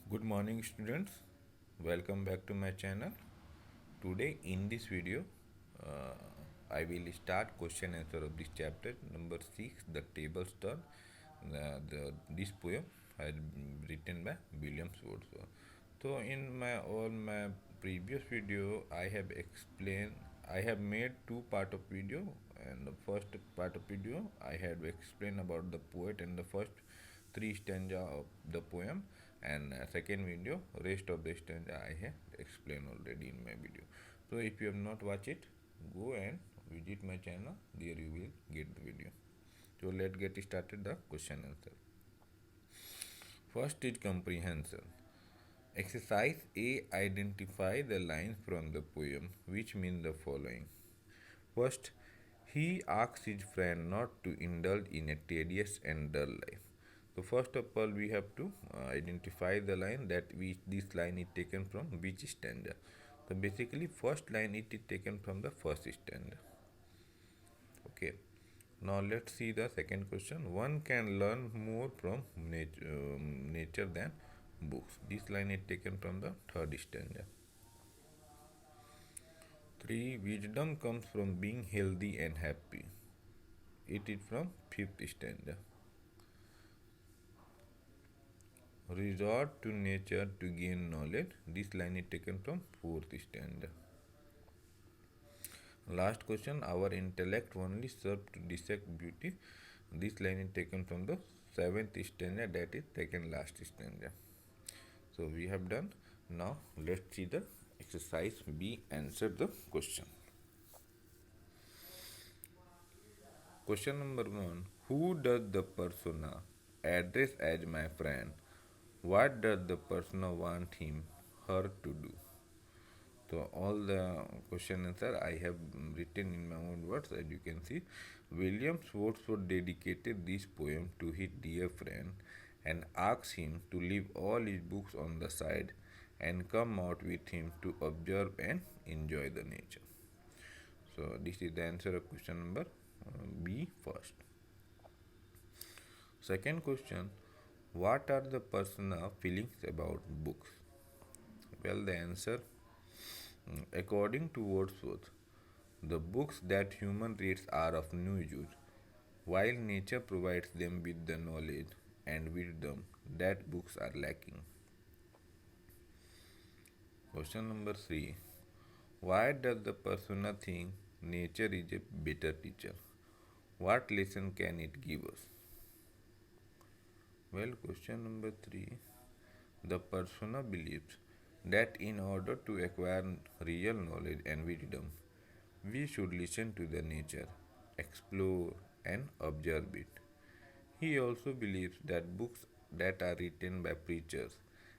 Good morning, students. Welcome back to my channel. Today, in this video, I will start question answer of this chapter number 6, The Table's Turn. This poem has been written by William Wordsworth. So, in my previous video, I have made two part of video, and the first part of video I had explained about the poet and the first three stanza of the poem, and second video rest of the stanza I have explained already in my video. So if you have not watched it, go and visit my channel, there you will get the video. So let's get started the question answer. First is comprehension. Exercise A, identify the lines from the poem which mean the following. First, he asks his friend not to indulge in a tedious and dull life. So first of all, we have to identify the line that this line is taken from which stanza. So basically, first line it is taken from the first stanza. Okay. Now let's see the second question. One can learn more from nature than books. This line is taken from the third stanza. 3. Wisdom comes from being healthy and happy. It is from fifth stanza. Resort to nature to gain knowledge. This line is taken from fourth stanza. Last question. Our intellect only serves to dissect beauty. This line is taken from the seventh stanza, that is second last stanza. So we have done. Now let's see the exercise B. Answer the question. Question number 1. Who does the persona address as my friend? What does the persona want him, her to do? So all the question answer I have written in my own words, as you can see. William Wordsworth dedicated this poem to his dear friend and asked him to leave all his books on the side and come out with him to observe and enjoy the nature. So this is the answer of question number B first. Second question, what are the personal feelings about books? Well, the answer, according to Wordsworth, the books that human reads are of no use, while nature provides them with the knowledge and wisdom that books are lacking. Question number 3. Why does the persona think nature is a better teacher? What lesson can it give us? Well, question number 3. The persona believes that in order to acquire real knowledge and wisdom, we should listen to the nature, explore and observe it. He also believes that books that are written by preachers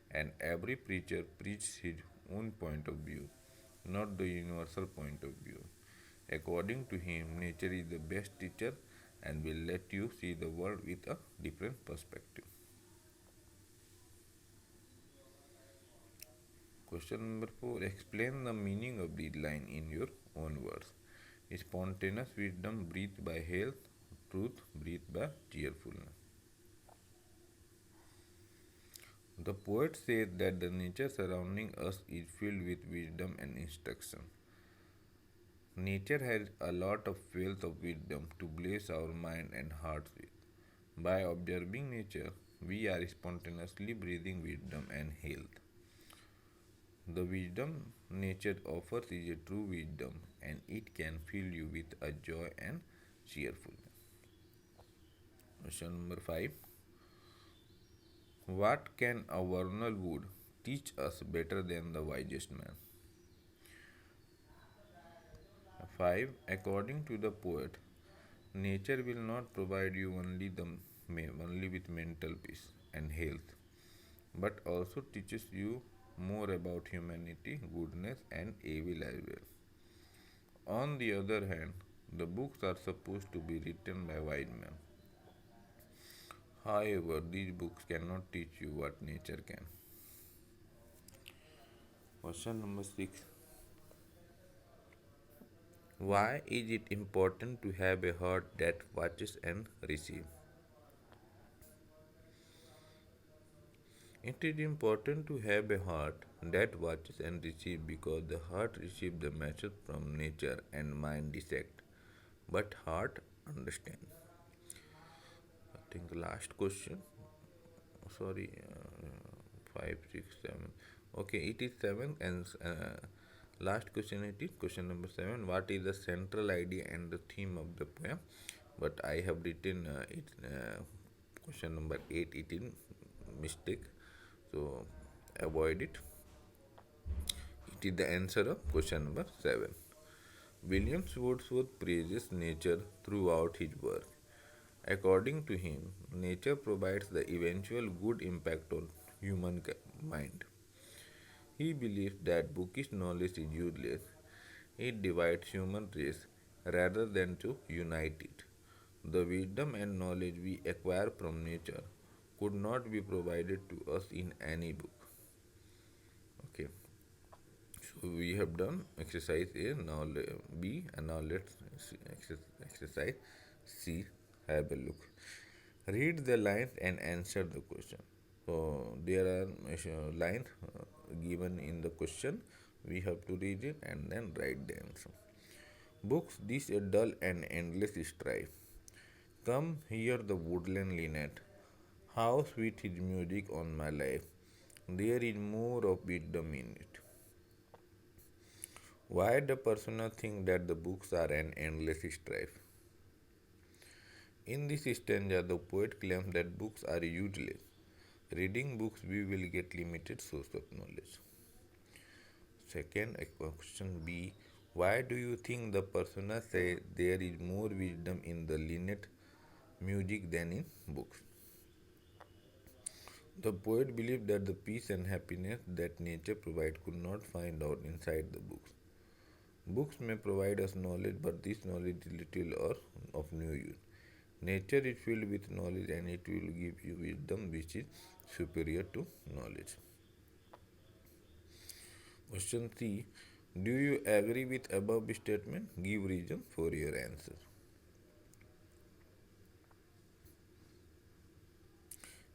and every preacher preaches his own point of view, not the universal point of view. According to him, nature is the best teacher and will let you see the world with a different perspective. Question number 4. Explain the meaning of this line in your own words. Spontaneous wisdom breathed by health, truth breathed by cheerfulness. The poet says that the nature surrounding us is filled with wisdom and instruction. Nature has a lot of wealth of wisdom to bless our mind and hearts with. By observing nature, we are spontaneously breathing wisdom and health. The wisdom nature offers is a true wisdom and it can fill you with a joy and cheerfulness. Question number 5. What can a vernal wood teach us better than the wisest man? 5. According to the poet, nature will not provide you only with mental peace and health, but also teaches you more about humanity, goodness, and evil as well. On the other hand, the books are supposed to be written by wise men. However, these books cannot teach you what nature can. Question number 6. Why is it important to have a heart that watches and receives? It is important to have a heart that watches and receives because the heart receives the message from nature and mind dissect, but heart understands. I think last question. Sorry, 5, 6, 7. Okay, it is 7 and last question it is question number 7. What is the central idea and the theme of the poem? But I have written it question number 8. It is mistake, so avoid it. It is the answer of question number 7. William Wordsworth praises nature throughout his work. According to him, nature provides the eventual good impact on human mind. He believes that bookish knowledge is useless. It divides human race rather than to unite it. The wisdom and knowledge we acquire from nature could not be provided to us in any book. Okay, so we have done exercise A, now B, and now let's exercise C. Have a look. Read the lines and answer the question. So there are lines given in the question. We have to read it and then write the answer. Books, this a dull and endless strife. Come hear the woodland linnet. How sweet is music on my life. There is more of wisdom in it. Why the persona think that the books are an endless strife? In this stanza, the poet claims that books are useless. Reading books, we will get limited source of knowledge. Second, question B. Why do you think the persona say there is more wisdom in the linnet music than in books? The poet believed that the peace and happiness that nature provides could not find out inside the books. Books may provide us knowledge, but this knowledge is little or of no use. Nature is filled with knowledge and it will give you wisdom which is superior to knowledge. Question 3. Do you agree with above statement? Give reason for your answer.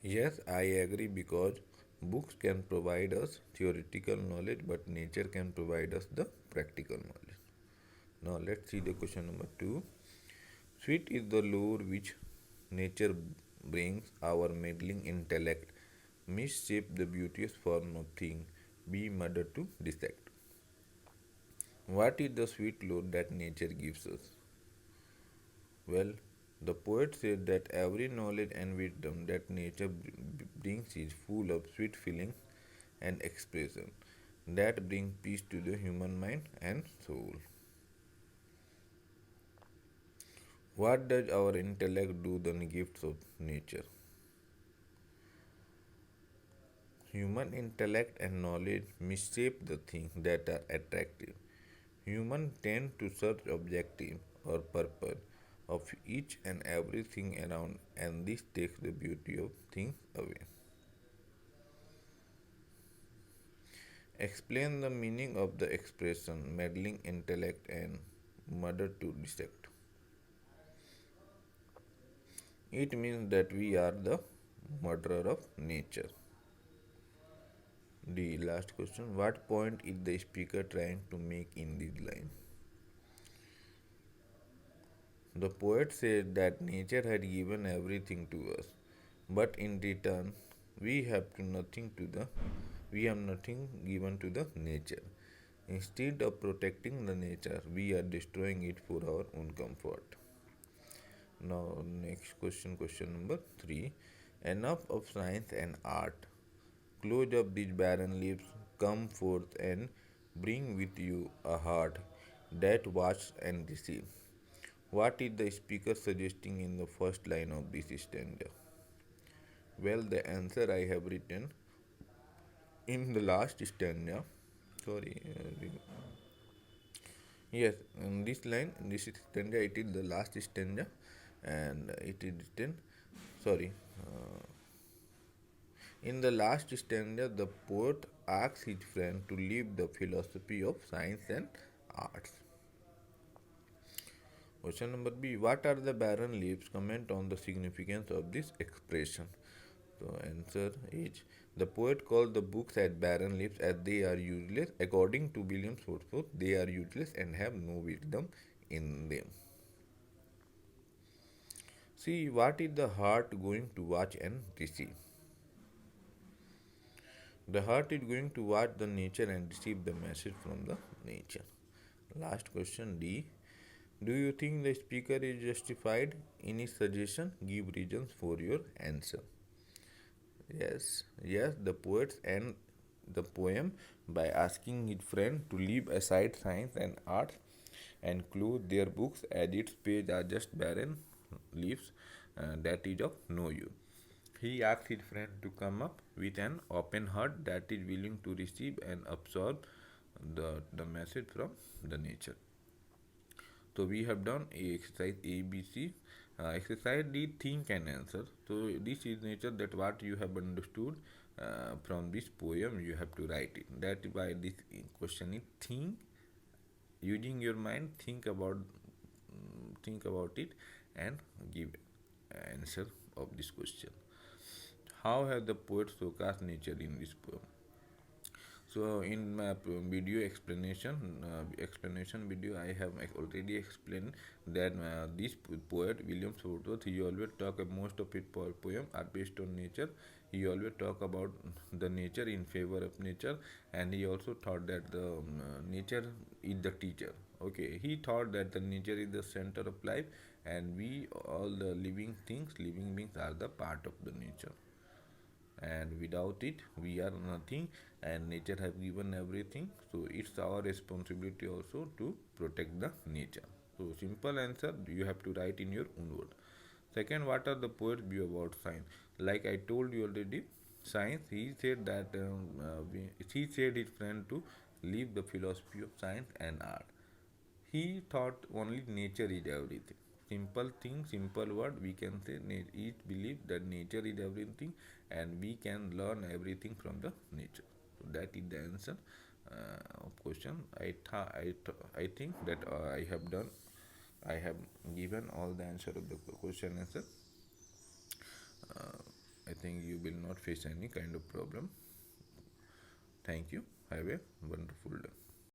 Yes, I agree because books can provide us theoretical knowledge but nature can provide us the practical knowledge. Now let's see the question number 2. Sweet is the lure which nature brings our meddling intellect, misshape the beauteous form of thing, be murder to dissect. What is the sweet lure that nature gives us? Well, the poet said that every knowledge and wisdom that nature brings is full of sweet feelings and expression that bring peace to the human mind and soul. What does our intellect do than gifts of nature? Human intellect and knowledge misshape the things that are attractive. Humans tend to search objective or purpose of each and everything around, and this takes the beauty of things away. Explain the meaning of the expression meddling intellect and murder to dissect. It means that we are the murderer of nature. The last question. What point is the speaker trying to make in this line? The poet says that nature had given everything to us, but in return we have nothing given to the nature. Instead of protecting the nature, we are destroying it for our own comfort. Now next question, question number 3. Enough of science and art. Close up these barren lips, come forth and bring with you a heart that watches and receives. What is the speaker suggesting in the first line of this stanza? Well, the answer I have written in the last stanza. Sorry. Yes, in this line, in this stanza, it is the last stanza, and it is written. Sorry. In the last stanza, the poet asks his friend to leave the philosophy of science and arts. Question number B. What are the barren leaves? Comment on the significance of this expression. So answer is the poet called the books as barren leaves as they are useless. According to William Wordsworth, they are useless and have no wisdom in them. See, what is the heart going to watch and receive? The heart is going to watch the nature and receive the message from the nature. Last question D. Do you think the speaker is justified in his suggestion? Give reasons for your answer. Yes, the poets end the poem by asking his friend to leave aside science and art and close their books as its pages are just barren leaves that is of no use. He asks his friend to come up with an open heart that is willing to receive and absorb the message from the nature. So we have done a exercise ABC. Exercise D, think and answer. So this is nature that what you have understood from this poem you have to write it. That is why this question is think. Using your mind, think about it, and give answer of this question. How have the poet showcased nature in this poem? So in my video explanation video, I have already explained that this poet William Wordsworth, he always talk most of his poem are based on nature. He always talk about the nature in favor of nature, and he also thought that the nature is the teacher. Okay, he thought that the nature is the center of life, and we all the living beings are the part of the nature, and without it we are nothing, and nature have given everything, so it's our responsibility also to protect the nature. So simple answer you have to write in your own word. Second, what are the poet's view about science? Like I told you already, science, he said that he said his friend to leave the philosophy of science and art. He thought only nature is everything. Simple thing, simple word, we can say each believe that nature is everything, and we can learn everything from the nature. So that is the answer of question. I think that I have given all the answer of the question answer. I think you will not face any kind of problem. Thank you. Have a wonderful day.